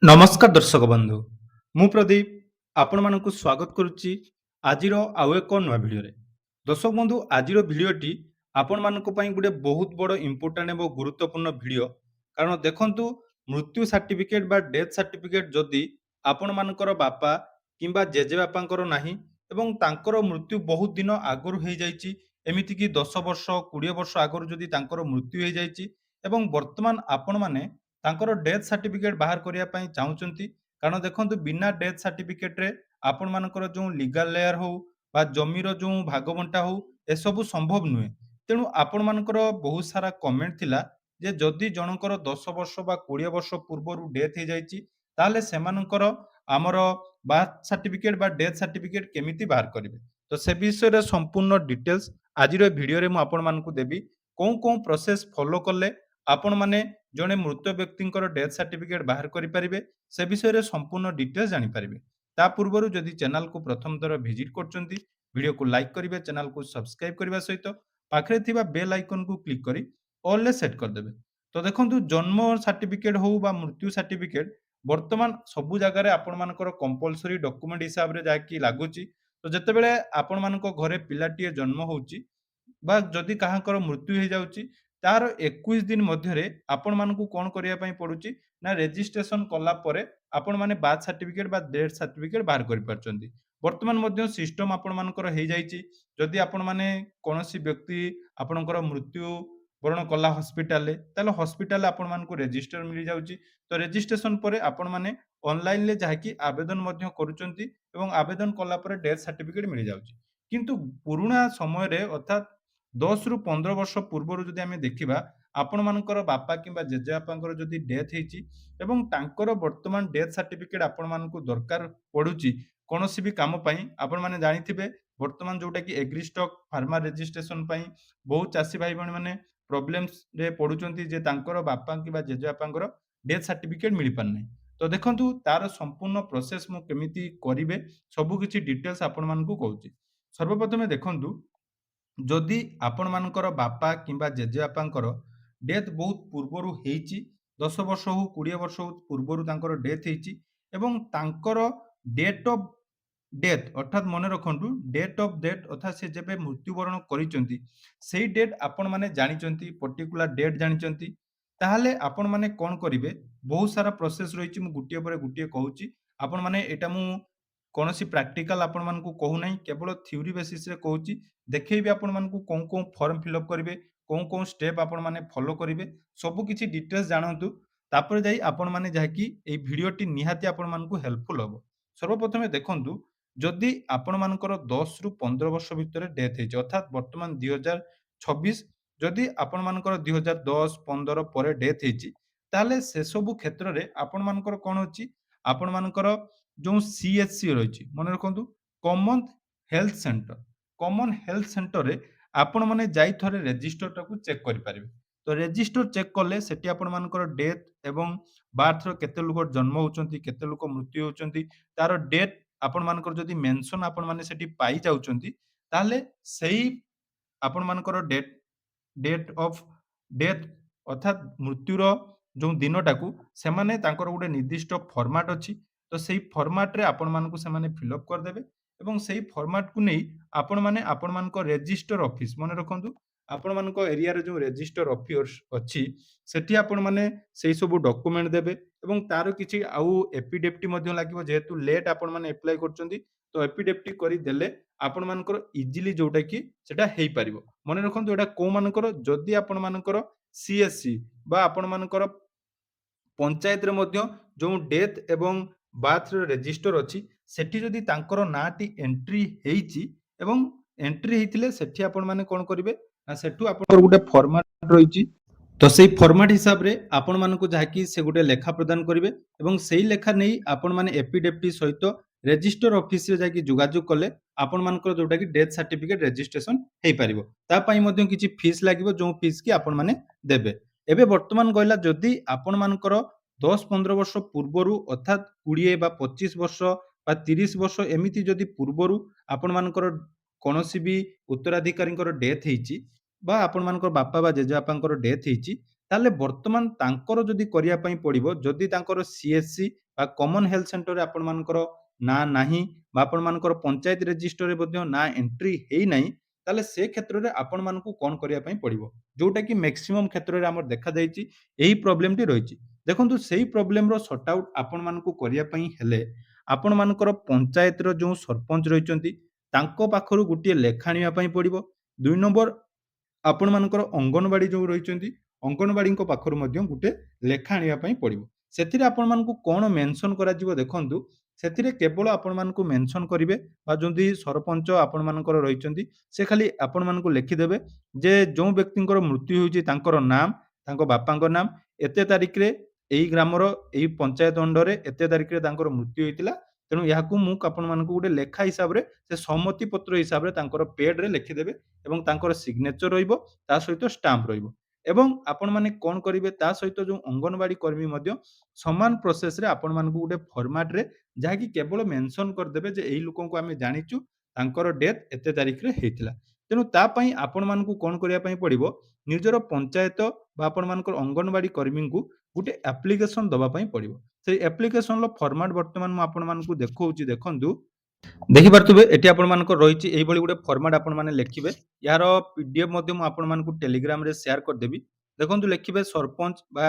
ନମସ୍କାର ଦର୍ଶକ ବନ୍ଧୁ। ମୁଁ ପ୍ରଦୀପ ଆପଣମାନଙ୍କୁ ସ୍ୱାଗତ କରୁଛି ଆଜିର ଆଉ ଏକ ନୂଆ ଭିଡ଼ିଓରେ। ଦର୍ଶକ ବନ୍ଧୁ ଆଜିର ଭିଡ଼ିଓଟି ଆପଣମାନଙ୍କ ପାଇଁ ଗୋଟେ ବହୁତ ବଡ଼ ଇମ୍ପୋର୍ଟାଣ୍ଟ ଏବଂ ଗୁରୁତ୍ୱପୂର୍ଣ୍ଣ ଭିଡ଼ିଓ। କାରଣ ଦେଖନ୍ତୁ ମୃତ୍ୟୁ ସାର୍ଟିଫିକେଟ୍ ବା ଡେଥ୍ ସାର୍ଟିଫିକେଟ୍ ଯଦି ଆପଣମାନଙ୍କର ବାପା କିମ୍ବା ଜେଜେବାପାଙ୍କର ନାହିଁ ଏବଂ ତାଙ୍କର ମୃତ୍ୟୁ ବହୁତ ଦିନ ଆଗରୁ ହେଇଯାଇଛି, ଏମିତିକି 10 ବର୍ଷ 20 ବର୍ଷ ଆଗରୁ ଯଦି ତାଙ୍କର ମୃତ୍ୟୁ ହେଇଯାଇଛି ଏବଂ ବର୍ତ୍ତମାନ ଆପଣମାନେ ତାଙ୍କର ଡେଥ୍ ସାର୍ଟିଫିକେଟ୍ ବାହାର କରିବା ପାଇଁ ଚାହୁଁଛନ୍ତି। କାରଣ ଦେଖନ୍ତୁ ବିନା ଡେଥ୍ ସାର୍ଟିଫିକେଟ୍‌ରେ ଆପଣମାନଙ୍କର ଯେଉଁ ଲିଗାଲ୍ ଲେୟାର ହଉ ବା ଜମିର ଯେଉଁ ଭାଗବଣ୍ଟା ହଉ, ଏସବୁ ସମ୍ଭବ ନୁହେଁ। ତେଣୁ ଆପଣମାନଙ୍କର ବହୁତ ସାରା କମେଣ୍ଟ ଥିଲା ଯେ ଯଦି ଜଣଙ୍କର 10 ବର୍ଷ ବା 20 ବର୍ଷ ପୂର୍ବରୁ ଡେଥ୍ ହେଇଯାଇଛି, ତାହେଲେ ସେମାନଙ୍କର ଆମର ବାର୍ଥ ସାର୍ଟିଫିକେଟ୍ ବା ଡେଥ୍ ସାର୍ଟିଫିକେଟ୍ କେମିତି ବାହାର କରିବେ? ତ ସେ ବିଷୟରେ ସମ୍ପୂର୍ଣ୍ଣ ଡିଟେଲ୍ସ ଆଜିର ଏ ଭିଡ଼ିଓରେ ମୁଁ ଆପଣମାନଙ୍କୁ ଦେବି। କୋଉ ପ୍ରୋସେସ୍ ଫଲୋ କଲେ ଆପଣମାନେ ଜଣେ ମୃତ ବ୍ୟକ୍ତିଙ୍କର ଡେଥ୍ ସାର୍ଟିଫିକେଟ୍ ବାହାର କରିପାରିବେ, ସେ ବିଷୟରେ ସମ୍ପୂର୍ଣ୍ଣ ଡିଟେଲ୍ସ ଜାଣିପାରିବେ। ତା ପୂର୍ବରୁ ଯଦି ଚ୍ୟାନେଲକୁ ପ୍ରଥମ ଥର ଭିଜିଟ୍ କରୁଛନ୍ତି, ଭିଡ଼ିଓକୁ ଲାଇକ୍ କରିବେ, ଚ୍ୟାନେଲକୁ ସବସ୍କ୍ରାଇବ୍ କରିବା ସହିତ ପାଖରେ ଥିବା ବେଲ୍ ଆଇକନକୁ କ୍ଲିକ୍ କରି ଅଲ୍‌ରେ ସେଟ୍ କରିଦେବେ। ତ ଦେଖନ୍ତୁ ଜନ୍ମ ସାର୍ଟିଫିକେଟ୍ ହଉ ବା ମୃତ୍ୟୁ ସାର୍ଟିଫିକେଟ୍ ବର୍ତ୍ତମାନ ସବୁ ଜାଗାରେ ଆପଣମାନଙ୍କର କମ୍ପଲସରି ଡକ୍ୟୁମେଣ୍ଟ ହିସାବରେ ଯାହାକି ଲାଗୁଛି। ତ ଯେତେବେଳେ ଆପଣମାନଙ୍କ ଘରେ ପିଲାଟିଏ ଜନ୍ମ ହଉଛି ବା ଯଦି କାହାଙ୍କର ମୃତ୍ୟୁ ହେଇଯାଉଛି, ତାର 21 ଦିନ ମଧ୍ୟରେ ଆପଣମାନଙ୍କୁ କ'ଣ କରିବା ପାଇଁ ପଡୁଛି ନା ରେଜିଷ୍ଟ୍ରେସନ କଲା ପରେ ଆପଣମାନେ ବାର୍ଥ ସାର୍ଟିଫିକେଟ୍ ବା ଡେଥ୍ ସାର୍ଟିଫିକେଟ୍ ବାହାର କରିପାରୁଛନ୍ତି। ବର୍ତ୍ତମାନ ମଧ୍ୟ ସିଷ୍ଟମ ଆପଣମାନଙ୍କର ହେଇଯାଇଛି। ଯଦି ଆପଣମାନେ କୌଣସି ବ୍ୟକ୍ତି ଆପଣଙ୍କର ମୃତ୍ୟୁ ବରଣ କଲା ହସ୍ପିଟାଲରେ, ତାହେଲେ ହସ୍ପିଟାଲରେ ଆପଣମାନଙ୍କୁ ରେଜିଷ୍ଟର ମିଳିଯାଉଛି। ତ ରେଜିଷ୍ଟ୍ରେସନ ପରେ ଆପଣମାନେ ଅନଲାଇନରେ ଯାହାକି ଆବେଦନ ମଧ୍ୟ କରୁଛନ୍ତି ଏବଂ ଆବେଦନ କଲା ପରେ ଡେଥ୍ ସାର୍ଟିଫିକେଟ୍ ମିଳିଯାଉଛି। କିନ୍ତୁ ପୁରୁଣା ସମୟରେ ଅର୍ଥାତ୍ 10 ରୁ 15 ବର୍ଷ ପୂର୍ବରୁ ଯଦି ଆମେ ଦେଖିବା, ଆପଣମାନଙ୍କର ବାପା କିମ୍ବା ଜେଜେବାପାଙ୍କର ଯଦି ଡେଥ୍ ହେଇଛି ଏବଂ ତାଙ୍କର ବର୍ତ୍ତମାନ ଡେଥ୍ ସାର୍ଟିଫିକେଟ୍ ଆପଣମାନଙ୍କୁ ଦରକାର ପଡୁଛି କୌଣସି ବି କାମ ପାଇଁ, ଆପଣମାନେ ଜାଣିଥିବେ ବର୍ତ୍ତମାନ ଯୋଉଟାକି ଏଗ୍ରିଷ୍ଟକ୍ ଫାର୍ମର ରେଜିଷ୍ଟ୍ରେସନ ପାଇଁ ବହୁତ ଚାଷୀ ଭାଇ ଭଉଣୀମାନେ ପ୍ରୋବ୍ଲେମ୍ସରେ ପଡୁଛନ୍ତି ଯେ ତାଙ୍କର ବାପା କିମ୍ବା ଜେଜେବାପାଙ୍କର ଡେଥ୍ ସାର୍ଟିଫିକେଟ୍ ମିଳିପାରୁନାହିଁ। ତ ଦେଖନ୍ତୁ ତାର ସମ୍ପୂର୍ଣ୍ଣ ପ୍ରୋସେସ୍ ମୁଁ କେମିତି କରିବେ ସବୁ କିଛି ଡିଟେଲ୍ସ ଆପଣମାନଙ୍କୁ କହୁଛି। ସର୍ବପ୍ରଥମେ ଦେଖନ୍ତୁ, ଯଦି ଆପଣମାନଙ୍କର ବାପା କିମ୍ବା ଜେଜେବାପାଙ୍କର ଡେଥ୍ ବହୁତ ପୂର୍ବରୁ ହେଇଛି, 10 ବର୍ଷ ହଉ 20 ବର୍ଷ ହଉ ପୂର୍ବରୁ ତାଙ୍କର ଡେଥ୍ ହେଇଛି ଏବଂ ତାଙ୍କର ଡେଟ୍ ଅଫ୍ ଡେଥ୍ ଅର୍ଥାତ୍ ମନେ ରଖନ୍ତୁ ଡେଟ୍ ଅଫ୍ ଡେଥ୍ ଅର୍ଥାତ୍ ସେ ଯେବେ ମୃତ୍ୟୁବରଣ କରିଛନ୍ତି, ସେଇ ଡେଟ୍ ଆପଣମାନେ ଜାଣିଛନ୍ତି, ପର୍ଟିକୁଲାର ଡେଟ୍ ଜାଣିଛନ୍ତି, ତାହେଲେ ଆପଣମାନେ କ'ଣ କରିବେ? ବହୁତ ସାରା ପ୍ରୋସେସ୍ ରହିଛି, ମୁଁ ଗୋଟିଏ ପରେ ଗୋଟିଏ କହୁଛି। ଆପଣମାନେ ଏଇଟା ମୁଁ କୌଣସି ପ୍ରାକ୍ଟିକାଲ ଆପଣମାନଙ୍କୁ କହୁନାହିଁ, କେବଳ ଥିଓରି ବେସିସରେ କହୁଛି। ଦେଖେଇବି ଆପଣମାନଙ୍କୁ କୋଉ ଫର୍ମ ଫିଲ୍ଅପ୍ କରିବେ, କୋଉ ଷ୍ଟେପ୍ ଆପଣମାନେ ଫଲୋ କରିବେ, ସବୁ କିଛି ଡିଟେଲ୍ସ ଜାଣନ୍ତୁ। ତାପରେ ଯାଇ ଆପଣମାନେ ଯାହାକି ଏଇ ଭିଡିଓଟି ନିହାତି ଆପଣମାନଙ୍କୁ ହେଲ୍ପଫୁଲ୍ ହବ। ସର୍ବପ୍ରଥମେ ଦେଖନ୍ତୁ, ଯଦି ଆପଣମାନଙ୍କର 10 ରୁ 15 ବର୍ଷ ଭିତରେ ଡେଥ୍ ହେଇଛି, ଅର୍ଥାତ୍ ବର୍ତ୍ତମାନ 2026, ଯଦି ଆପଣମାନଙ୍କର 2010-15 ପରେ ଡେଥ୍ ହେଇଛି, ତାହେଲେ ସେସବୁ କ୍ଷେତ୍ରରେ ଆପଣମାନଙ୍କର କ'ଣ ଅଛି? ଆପଣମାନଙ୍କର ଯେଉଁ CHC ରହିଛି, ମନେ ରଖନ୍ତୁ common health centre. Common health ସେଣ୍ଟରରେ ଆପଣମାନେ ଯାଇ ଥରେ ରେଜିଷ୍ଟରଟାକୁ ଚେକ୍ କରିପାରିବେ। ତ ରେଜିଷ୍ଟର ଚେକ୍ କଲେ ସେଠି ଆପଣମାନଙ୍କର ଡେଥ୍ ଏବଂ ବାର୍ଥର କେତେ ଲୋକ ଜନ୍ମ ହଉଛନ୍ତି, କେତେ ଲୋକ ମୃତ୍ୟୁ ହଉଛନ୍ତି, ତାର ଡେଟ୍ ଆପଣମାନଙ୍କର ଯଦି ମେନସନ୍ ଆପଣମାନେ ସେଠି ପାଇଯାଉଛନ୍ତି, ତାହେଲେ ସେଇ ଆପଣମାନଙ୍କର ଡେଟ୍ ଅଫ୍ ଡେଥ୍ ଅର୍ଥାତ୍ ମୃତ୍ୟୁର ଯେଉଁ ଦିନଟାକୁ ସେମାନେ ତାଙ୍କର ଗୋଟେ ନିର୍ଦ୍ଦିଷ୍ଟ ଫର୍ମାଟ୍ ଅଛି। ତ ସେଇ ଫର୍ମାଟ୍‌ରେ ଆପଣମାନଙ୍କୁ ସେମାନେ ଫିଲ୍ଅପ୍ କରିଦେବେ ଏବଂ ସେଇ ଫର୍ମାଟ୍‌କୁ ନେଇ ଆପଣମାନେ ଆପଣମାନଙ୍କ ରେଜିଷ୍ଟର ଅଫିସ୍, ମନେ ରଖନ୍ତୁ ଆପଣମାନଙ୍କ ଏରିଆରେ ଯେଉଁ ରେଜିଷ୍ଟର ଅଫିସ୍ ଅଛି, ସେଠି ଆପଣମାନେ ସେଇ ସବୁ ଡକ୍ୟୁମେଣ୍ଟ ଦେବେ ଏବଂ ତାର କିଛି ଆଉ ଏଫିଡେଭିଟ୍ ମଧ୍ୟ ଲାଗିବ। ଯେହେତୁ ଲେଟ୍ ଆପଣମାନେ ଏପ୍ଲାଏ କରୁଛନ୍ତି, ତ ଏଫିଡେଭିଟ୍ କରିଦେଲେ ଆପଣମାନଙ୍କର ଇଜିଲି ଯୋଉଟାକି ସେଟା ହେଇପାରିବ। ମନେ ରଖନ୍ତୁ ଏଇଟା କୋଉମାନଙ୍କର, ଯଦି ଆପଣମାନଙ୍କର CSC ବା ଆପଣମାନଙ୍କର ପଞ୍ଚାୟତରେ ମଧ୍ୟ ଯେଉଁ ଡେଥ୍ ଏବଂ ବାର୍ଥର ରେଜିଷ୍ଟର ଅଛି, ସେଠି ଯଦି ତାଙ୍କର ନାଁଟି ଏଣ୍ଟ୍ରି ହେଇଛି ଏବଂ ଏଣ୍ଟ୍ରି ହେଇଥିଲେ ସେଠି ଆପଣମାନେ କ'ଣ କରିବେ ନା ସେଠୁ ଆପଣଙ୍କର ଗୋଟେ ଫର୍ମାଟ୍ ରହିଛି। ତ ସେଇ ଫର୍ମାଟ୍ ହିସାବରେ ଆପଣମାନଙ୍କୁ ଯାହାକି ସେ ଗୋଟେ ଲେଖା ପ୍ରଦାନ କରିବେ ଏବଂ ସେଇ ଲେଖା ନେଇ ଆପଣମାନେ ଏଫିଡେଭିଟ୍ ସହିତ ରେଜିଷ୍ଟର ଅଫିସରେ ଯାଇକି ଯୋଗାଯୋଗ କଲେ ଆପଣମାନଙ୍କର ଯୋଉଟାକି ଡେଥ୍ ସାର୍ଟିଫିକେଟ୍ ରେଜିଷ୍ଟ୍ରେସନ ହେଇପାରିବ। ତା ପାଇଁ ମଧ୍ୟ କିଛି ଫିସ୍ ଲାଗିବ, ଯେଉଁ ଫିସ୍ କି ଆପଣମାନେ ଦେବେ। ଏବେ ବର୍ତ୍ତମାନ କହିଲା, ଯଦି ଆପଣମାନଙ୍କର 10-15 ବର୍ଷ ପୂର୍ବରୁ ଅର୍ଥାତ୍ 20 ବା 25 ବର୍ଷ ବା 30 ବର୍ଷ ଏମିତି ଯଦି ପୂର୍ବରୁ ଆପଣମାନଙ୍କର କୌଣସି ବି ଉତ୍ତରାଧିକାରୀଙ୍କର ଡେଥ୍ ହେଇଛି ବା ଆପଣମାନଙ୍କର ବାପା ବା ଜେଜେବାପାଙ୍କର ଡେଥ୍ ହେଇଛି, ତାହେଲେ ବର୍ତ୍ତମାନ ତାଙ୍କର ଯଦି କରିବା ପାଇଁ ପଡ଼ିବ, ଯଦି ତାଙ୍କର ସିଏଚସି ବା କମନ୍ ହେଲ୍ଥ ସେଣ୍ଟରରେ ଆପଣମାନଙ୍କର ନାଁ ନାହିଁ ବା ଆପଣମାନଙ୍କର ପଞ୍ଚାୟତ ରେଜିଷ୍ଟରରେ ମଧ୍ୟ ନାଁ ଏଣ୍ଟ୍ରି ହେଇନାହିଁ, ତାହେଲେ ସେ କ୍ଷେତ୍ରରେ ଆପଣମାନଙ୍କୁ କ'ଣ କରିବା ପାଇଁ ପଡ଼ିବ? ଯୋଉଟାକି ମେକ୍ସିମମ୍ କ୍ଷେତ୍ରରେ ଆମର ଦେଖାଯାଇଛି ଏହି ପ୍ରୋବ୍ଲେମଟି ରହିଛି। ଦେଖନ୍ତୁ ସେଇ ପ୍ରୋବ୍ଲେମର ସର୍ଟ ଆଉଟ୍ ଆପଣମାନଙ୍କୁ କରିବା ପାଇଁ ହେଲେ ଆପଣମାନଙ୍କର ପଞ୍ଚାୟତର ଯେଉଁ ସରପଞ୍ଚ ରହିଛନ୍ତି ତାଙ୍କ ପାଖରୁ ଗୋଟିଏ ଲେଖା ଆଣିବା ପାଇଁ ପଡ଼ିବ। 2 ନମ୍ବର ଆପଣମାନଙ୍କର ଅଙ୍ଗନବାଡି ଯୋଉ ରହିଛନ୍ତି, ଅଙ୍ଗନବାଡିଙ୍କ ପାଖରୁ ମଧ୍ୟ ଗୋଟେ ଲେଖା ଆଣିବା ପାଇଁ ପଡ଼ିବ। ସେଥିରେ ଆପଣମାନଙ୍କୁ କ'ଣ ମେନସନ୍ କରାଯିବ ଦେଖନ୍ତୁ, ସେଥିରେ କେବଳ ଆପଣମାନଙ୍କୁ ମେନସନ୍ କରିବେ ବା ଯଦି ସରପଞ୍ଚ ଆପଣମାନଙ୍କର ରହିଛନ୍ତି, ସେ ଖାଲି ଆପଣମାନଙ୍କୁ ଲେଖିଦେବେ ଯେ ଯୋଉ ବ୍ୟକ୍ତିଙ୍କର ମୃତ୍ୟୁ ହୋଇଛି ତାଙ୍କର ନାମ, ତାଙ୍କ ବାପାଙ୍କ ନାମ, ଏତେ ତାରିଖରେ ଏଇ ଗ୍ରାମର ଏଇ ପଞ୍ଚାୟତ ଅଣ୍ଡରରେ ଏତେ ତାରିଖରେ ତାଙ୍କର ମୃତ୍ୟୁ ହୋଇଥିଲା। ତେଣୁ ଏହାକୁ ମୁଁ ଆପଣମାନଙ୍କୁ ଗୋଟେ ଲେଖା ହିସାବରେ ସେ ସମ୍ମତି ପତ୍ର ହିସାବରେ ତାଙ୍କର ପେଡ୍‌ରେ ଲେଖିଦେବେ ଏବଂ ତାଙ୍କର ସିଗ୍ନେଚର ରହିବ, ତା ସହିତ ଷ୍ଟାମ୍ପ ରହିବ। ଏବଂ ଆପଣମାନେ କ'ଣ କରିବେ ତା ସହିତ ଯୋଉ ଅଙ୍ଗନବାଡି କର୍ମୀ ମଧ୍ୟ ସମାନ ପ୍ରୋସେସରେ ଆପଣମାନଙ୍କୁ ଗୋଟେ ଫର୍ମାଟରେ ଯାହାକି କେବଳ ମେନସନ୍ କରିଦେବେ ଯେ ଏଇ ଲୋକଙ୍କୁ ଆମେ ଜାଣିଛୁ, ତାଙ୍କର ଡେଥ୍ ଏତେ ତାରିଖରେ ହେଇଥିଲା। ତେଣୁ ତା ପାଇଁ ଆପଣମାନଙ୍କୁ କ'ଣ କରିବା ପାଇଁ ପଡ଼ିବ, ନିଜର ପଞ୍ଚାୟତ ବା ଆପଣମାନଙ୍କର ଅଙ୍ଗନବାଡି କର୍ମୀଙ୍କୁ ଗୋଟେ ଆପ୍ଲିକେସନ ଦବା ପାଇଁ ପଡ଼ିବ। ସେଇ ଆପ୍ଲିକେସନର ଫର୍ମାଟ ବର୍ତ୍ତମାନ ମୁଁ ଆପଣମାନଙ୍କୁ ଦେଖଉଛି ଦେଖନ୍ତୁ। ଦେଖିପାରୁଥିବେ ଏଠି ଆପଣମାନଙ୍କର ରହିଛି ଏଇଭଳି ଗୋଟେ ଫର୍ମାଟ ଆପଣମାନେ ଲେଖିବେ। ଏହାର ପିଡିଏଫ୍ ମଧ୍ୟ ମୁଁ ଆପଣମାନଙ୍କୁ ଟେଲିଗ୍ରାମରେ ସେୟାର କରିଦେବି। ଦେଖନ୍ତୁ ଲେଖିବେ ସରପଞ୍ଚ ବା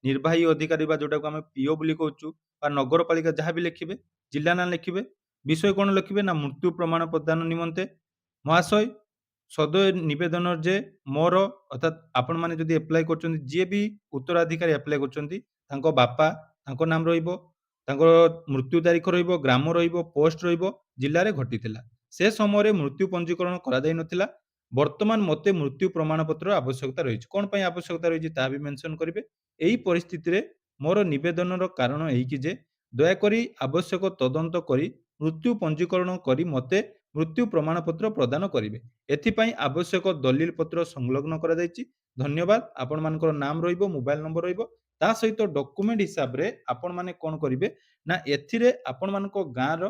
ନିର୍ବାହୀ ଅଧିକାରୀ ବା ଯୋଉଟାକୁ ଆମେ ପିଓ ବୋଲି କହୁଛୁ ବା ନଗରପାଳିକା ଯାହା ବି ଲେଖିବେ, ଜିଲ୍ଲା ନାଁ ଲେଖିବେ। ବିଷୟ କ'ଣ ଲେଖିବେ ନା ମୃତ୍ୟୁ ପ୍ରମାଣ ପ୍ରଦାନ ନିମନ୍ତେ ମହାଶୟ ସଦୟ ନିବେଦନ ଯେ ମୋର ଅର୍ଥାତ୍ ଆପଣମାନେ ଯଦି ଆପ୍ଲାଏ କରୁଛନ୍ତି, ଯିଏ ବି ଉତ୍ତରାଧିକାରୀ ଆପ୍ଲାଏ କରୁଛନ୍ତି, ତାଙ୍କ ବାପା, ତାଙ୍କ ନାମ ରହିବ, ତାଙ୍କର ମୃତ୍ୟୁ ତାରିଖ ରହିବ, ଗ୍ରାମ ରହିବ, ପୋଷ୍ଟ ରହିବ, ଜିଲ୍ଲାରେ ଘଟିଥିଲା। ସେ ସମୟରେ ମୃତ୍ୟୁ ପଞ୍ଜୀକରଣ କରାଯାଇ ନଥିଲା। ବର୍ତ୍ତମାନ ମୋତେ ମୃତ୍ୟୁ ପ୍ରମାଣପତ୍ରର ଆବଶ୍ୟକତା ରହିଛି। କ'ଣ ପାଇଁ ଆବଶ୍ୟକତା ରହିଛି ତାହା ବି ମେନସନ୍ କରିବେ। ଏହି ପରିସ୍ଥିତିରେ ମୋର ନିବେଦନର କାରଣ ଏହିକି ଯେ ଦୟାକରି ଆବଶ୍ୟକ ତଦନ୍ତ କରି ମୃତ୍ୟୁ ପଞ୍ଜୀକରଣ କରି ମୋତେ ମୃତ୍ୟୁ ପ୍ରମାଣପତ୍ର ପ୍ରଦାନ କରିବେ। ଏଥିପାଇଁ ଆବଶ୍ୟକ ଦଲିଲ ପତ୍ର ସଂଲଗ୍ନ କରାଯାଇଛି। ଧନ୍ୟବାଦ। ଆପଣମାନଙ୍କର ନାମ ରହିବ, ମୋବାଇଲ ନମ୍ବର ରହିବ। ତା ସହିତ ଡକୁମେଣ୍ଟ ହିସାବରେ ଆପଣମାନେ କ'ଣ କରିବେ ନା ଏଥିରେ ଆପଣମାନଙ୍କ ଗାଁର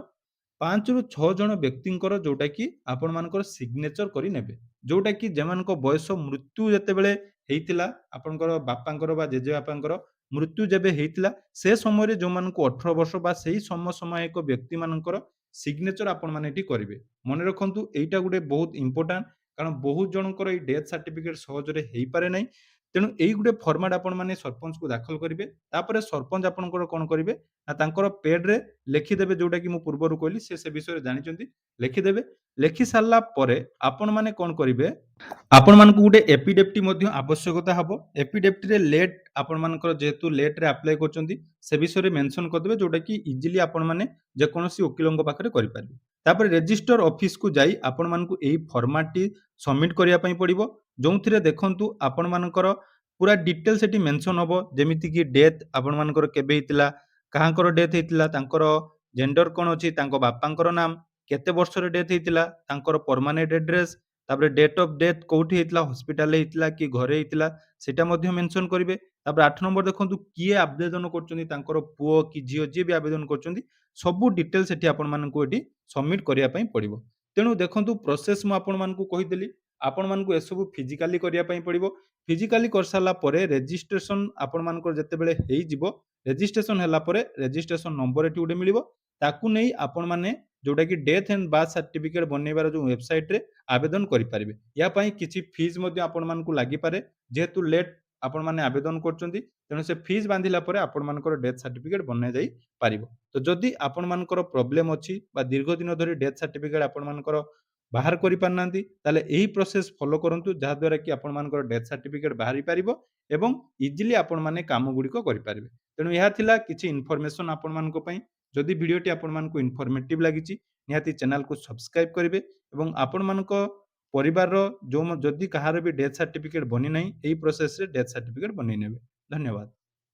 5 ରୁ 6 ଜଣ ବ୍ୟକ୍ତିଙ୍କର ଯୋଉଟାକି ଆପଣମାନଙ୍କର ସିଗ୍ନେଚର କରି ନେବେ। ଯୋଉଟାକି ଯେମାନଙ୍କ ବୟସ ମୃତ୍ୟୁ ଯେତେବେଳେ ହେଇଥିଲା, ଆପଣଙ୍କର ବାପାଙ୍କର ବା ଜେଜେବାପାଙ୍କର ମୃତ୍ୟୁ ଯେବେ ହେଇଥିଲା, ସେ ସମୟରେ ଯୋଉମାନଙ୍କୁ 18 ବର୍ଷ ବା ସେହି ସମସାମୟିକ ବ୍ୟକ୍ତିମାନଙ୍କର ସିଗ୍ନେଚର ଆପଣମାନେ ଏଠି କରିବେ। ମନେ ରଖନ୍ତୁ ଏଇଟା ଗୋଟେ ବହୁତ ଇମ୍ପୋର୍ଟାଣ୍ଟ, କାରଣ ବହୁତ ଜଣଙ୍କର ଏଇ ଡେଥ୍ ସାର୍ଟିଫିକେଟ ସହଜରେ ହେଇପାରେ ନାହିଁ। ତେଣୁ ଏଇ ଗୋଟେ ଫର୍ମାଟ ଆପଣମାନେ ସରପଞ୍ଚକୁ ଦାଖଲ କରିବେ। ତାପରେ ସରପଞ୍ଚ ଆପଣଙ୍କର କ'ଣ କରିବେ ନା ତାଙ୍କର ପେଡ୍‌ରେ ଲେଖିଦେବେ, ଯୋଉଟାକି ମୁଁ ପୂର୍ବରୁ କହିଲି ସେ ବିଷୟରେ ଜାଣିଛନ୍ତି, ଲେଖିଦେବେ। ଲେଖି ସାରିଲା ପରେ ଆପଣମାନେ କ'ଣ କରିବେ, ଆପଣମାନଙ୍କୁ ଗୋଟେ ଏଫିଡେଭିଟ୍ ମଧ୍ୟ ଆବଶ୍ୟକତା ହବ। ଏଫିଡେଭିଟ୍‌ରେ ଲେଟ୍ ଆପଣମାନଙ୍କର ଯେହେତୁ ଲେଟ୍‌ରେ ଆପ୍ଲାଏ କରୁଛନ୍ତି, ସେ ବିଷୟରେ ମେନସନ୍ କରିଦେବେ, ଯୋଉଟାକି ଇଜିଲି ଆପଣମାନେ ଯେକୌଣସି ଓକିଲଙ୍କ ପାଖରେ କରିପାରିବେ। ତାପରେ ରେଜିଷ୍ଟର ଅଫିସକୁ ଯାଇ ଆପଣମାନଙ୍କୁ ଏହି ଫର୍ମାଟଟି ସବମିଟ୍ କରିବା ପାଇଁ ପଡ଼ିବ। ଯୋଉଥିରେ ଦେଖନ୍ତୁ ଆପଣମାନଙ୍କର ପୁରା ଡିଟେଲ ସେଠି ମେନସନ୍ ହବ, ଯେମିତିକି ଡେଥ୍ ଆପଣମାନଙ୍କର କେବେ ହେଇଥିଲା, କାହାଙ୍କର ଡେଥ୍ ହେଇଥିଲା, ତାଙ୍କର ଜେଣ୍ଡର କ'ଣ ଅଛି, ତାଙ୍କ ବାପାଙ୍କର ନାମ, କେତେ ବର୍ଷରେ ଡେଥ୍ ହେଇଥିଲା, ତାଙ୍କର ପର୍ମାନେଣ୍ଟ ଆଡ୍ରେସ, ତାପରେ ଡେଟ୍ ଅଫ୍ ଡେଥ୍ କୋଉଠି ହେଇଥିଲା, ହସ୍ପିଟାଲରେ ହେଇଥିଲା କି ଘରେ ହେଇଥିଲା, ସେଟା ମଧ୍ୟ ମେନସନ୍ କରିବେ। ତାପରେ 8 ନମ୍ବର ଦେଖନ୍ତୁ କିଏ ଆବେଦନ କରୁଛନ୍ତି, ତାଙ୍କର ପୁଅ କି ଝିଅ ଯିଏ ବି ଆବେଦନ କରୁଛନ୍ତି, ସବୁ ଡିଟେଲ ସେଠି ଆପଣମାନଙ୍କୁ ଏଠି ସବମିଟ୍ କରିବା ପାଇଁ ପଡ଼ିବ। ତେଣୁ ଦେଖନ୍ତୁ ପ୍ରୋସେସ ମୁଁ ଆପଣମାନଙ୍କୁ କହିଦେଲି, ଆପଣମାନଙ୍କୁ ଏସବୁ ଫିଜିକାଲି କରିବା ପାଇଁ ପଡ଼ିବ। ଫିଜିକାଲି କରିସାରିଲା ପରେ ରେଜିଷ୍ଟ୍ରେସନ ଆପଣମାନଙ୍କର ଯେତେବେଳେ ହେଇଯିବ, ରେଜିଷ୍ଟ୍ରେସନ ହେଲା ପରେ ରେଜିଷ୍ଟ୍ରେସନ ନମ୍ବର ଏଠି ଗୋଟେ ମିଳିବ। ତାକୁ ନେଇ ଆପଣମାନେ ଯୋଉଟାକି ଡେଥ୍ ଆଣ୍ଡ ବାର୍ଥ ସାର୍ଟିଫିକେଟ ବନେଇବାର ଯୋଉ ୱେବସାଇଟରେ ଆବେଦନ କରିପାରିବେ। ଏହା ପାଇଁ କିଛି ଫିସ୍ ମଧ୍ୟ ଆପଣମାନଙ୍କୁ ଲାଗିପାରେ, ଯେହେତୁ ଲେଟ୍ ଆପଣମାନେ ଆବେଦନ କରୁଛନ୍ତି, ତେଣୁ ସେ ଫିସ୍ ବାନ୍ଧିଲା ପରେ ଆପଣମାନଙ୍କର ଡେଥ୍ ସାର୍ଟିଫିକେଟ ବନାଯାଇ ପାରିବ। ତ ଯଦି ଆପଣମାନଙ୍କର ପ୍ରୋବ୍ଲେମ ଅଛି ବା ଦୀର୍ଘ ଦିନ ଧରି ଡେଥ୍ ସାର୍ଟିଫିକେଟ ଆପଣମାନଙ୍କର ବାହାର କରିପାରୁନାହାନ୍ତି, ତାହେଲେ ଏହି ପ୍ରୋସେସ ଫଲୋ କରନ୍ତୁ, ଯାହାଦ୍ୱାରା କି ଆପଣମାନଙ୍କର ଡେଥ୍ ସାର୍ଟିଫିକେଟ ବାହାରି ପାରିବ ଏବଂ ଇଜିଲି ଆପଣମାନେ କାମ ଗୁଡ଼ିକ କରିପାରିବେ। ତେଣୁ ଏହା ଥିଲା କିଛି ଇନଫର୍ମେସନ ଆପଣମାନଙ୍କ ପାଇଁ। ଯଦି ଭିଡ଼ିଓଟି ଆପଣମାନଙ୍କୁ ଇନଫର୍ମେଟିଭ ଲାଗିଛି, ନିହାତି ଚ୍ୟାନେଲକୁ ସବସ୍କ୍ରାଇବ କରିବେ ଏବଂ ଆପଣମାନଙ୍କ ପରିବାରର ଯଦି କାହାର ବି ଡେଥ୍ ସାର୍ଟିଫିକେଟ ବନିନାହିଁ, ଏହି ପ୍ରୋସେସରେ ଡେଥ୍ ସାର୍ଟିଫିକେଟ ବନେଇ ନେବେ। ଧନ୍ୟବାଦ।